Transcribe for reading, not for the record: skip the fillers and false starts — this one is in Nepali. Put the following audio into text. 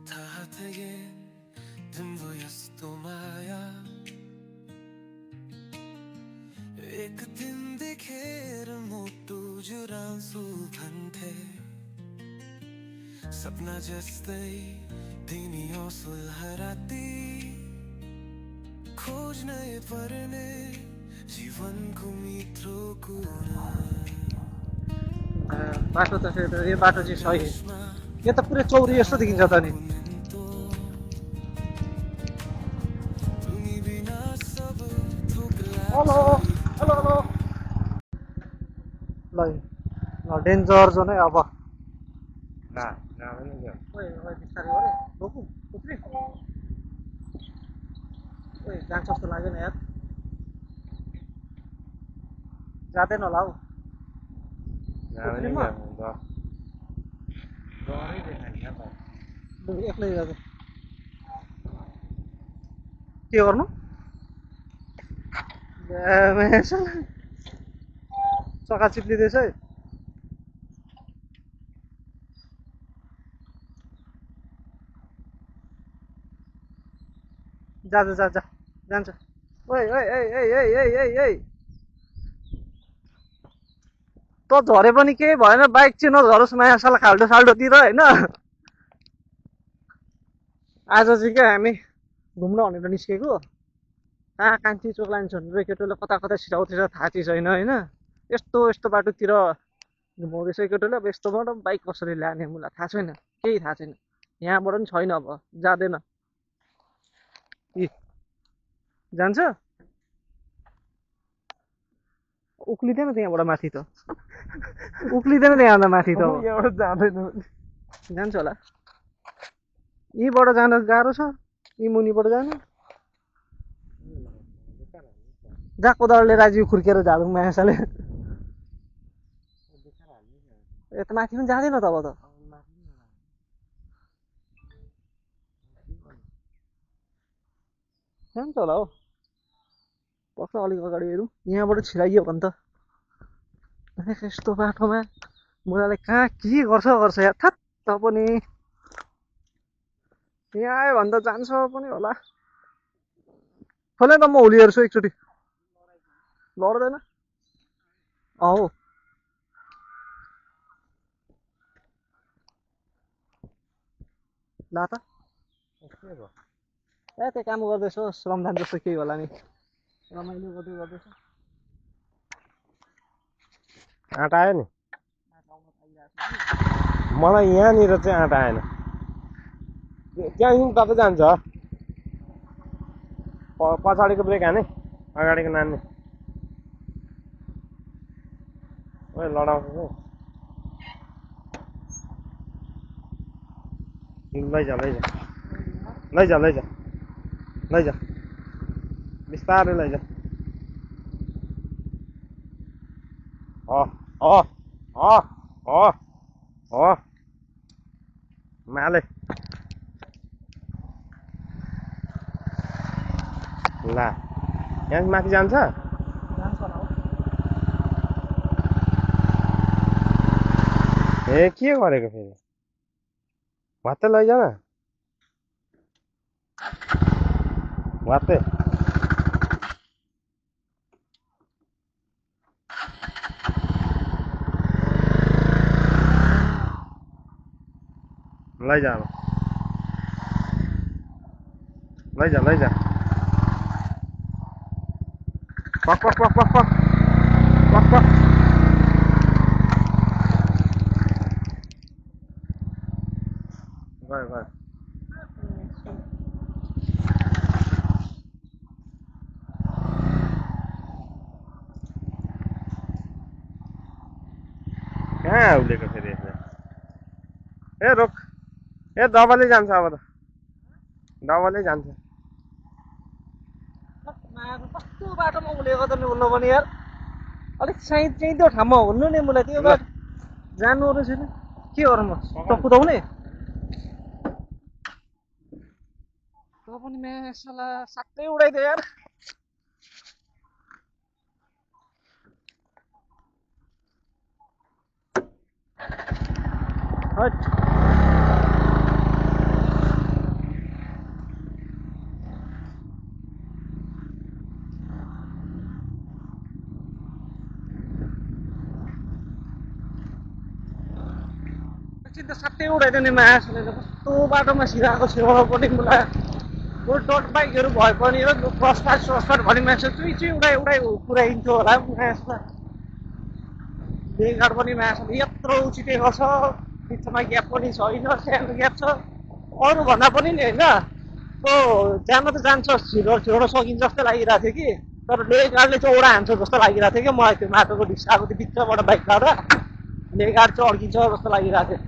थाहा थिएन तिम्रो यस्तो माया एक दिन देखेर मुटु जुराउँछु भन्थे सपना जस्तै तिमी असुलह राती खोज्नै पर्ने जीवनको मित्रो कुरा बाटो त यो बाटो चाहिँ सही यो त पुरै चौरी जस्तो देखिन्छ त नि हेलो हेलो हेलो ल डेन्जर जोन है अब बिस्तारै हो रोकु उत्रि जान्छ जस्तो लाग्यो नि यार जाँदैन होला हौ एक्लै जाँदा के गर्नु चक्का चिप्लिँदैछ है जान्छ ओइ त झरे पनि केही भएन बाइक चाहिँ नझरोस् माया साला खाल्डो साल्डोतिर होइन आज चाहिँ क्या हामी घुम्न भनेर निस्केको कहाँ कान्छी चोक्लान्छ भनेर केटोले कता कता छिराउँदैछ थाहा चाहिँ छैन होइन यस्तो बाटोतिर घुमाउँदैछ केटोले अब यस्तोबाट बाइक कसरी ल्याने मलाई थाहा छैन केही थाहा छैन यहाँबाट पनि छैन अब जाँदैन जान्छ उक्लिँदैन त्यहाँबाट माथि त उक्लिँदैन त्यहाँबाट माथि त जाँदैन जान्छ होला यहीँबाट जान गाह्रो छ यी मुनिबाट जानु जहाँ कोदालोले राजीव खुर्केर झालुङ मायासाले यता माथि पनि जाँदैन त अब त जान्छ होला हौ पर्छ अलिक अगाडि हेरौँ यहाँबाट छिराइयो भने त यस्तो बाटोमा मुलाले कहाँ के गर्छ यार थाहा पनि यहाँ आयो भने त जान्छ पनि होला खोले त म होली हेर्छु एकचोटि लड्दैन हो ला त त्यो काम गर्दैछ श्रमदान जस्तो केही होला नि रमाइलो गर्दैछ आँटा आयो नि मलाई यहाँनिर चाहिँ आँटा आएन त्यहाँदेखि तपाईँ जान्छ पछाडिको ब्रेक हाने अगाडिको नान्ने लडाउँछ लैजा बिस्तारै लैजा माले ला यहाँ माथि जान्छ ए के गरेको फेरि भात लैजा न भात लैजा लैजा पक गयो कहाँ उलेको फेरि ए रोक ए डबलै जान्छ अब त डबलै जान्छ कस्तो बाटोमा उलेको त नि उल्लो पनि यार अलिक चाहिँदो ठाउँमा हुनु नि मलाई त्यो बाटो जानुहरू छैन के गरौँ म त कुदाउने त पनि मेसाला सातै उडाइदियो यार हट त साथै उडाइदिने माया सुनेर कस्तो बाटोमा सिधाएको छेउमा पनि मलाई डट बाइकहरू भए पनि हो क्रसपाट भन्ने मान्छे चुई उडाइ पुऱ्याइन्थ्यो होला मायासमा बेगार पनि मायासँग यत्रो उचिटेको छ बिचमा ग्याप पनि छैन सानो ग्याप छ अरू भन्दा पनि नि होइन जान त जान्छ छिर्न सकिन्छ जस्तो लागिरहेको थियो कि तर लेगाडले चाहिँ ओडा हान्छ जस्तो लागिरहेको थियो कि मलाई त्यो माटोको ढिस्साको त्यो बिचबाट बाइक लाँदा लेगाड चाहिँ अड्किन्छ जस्तो लागिरहेको थियो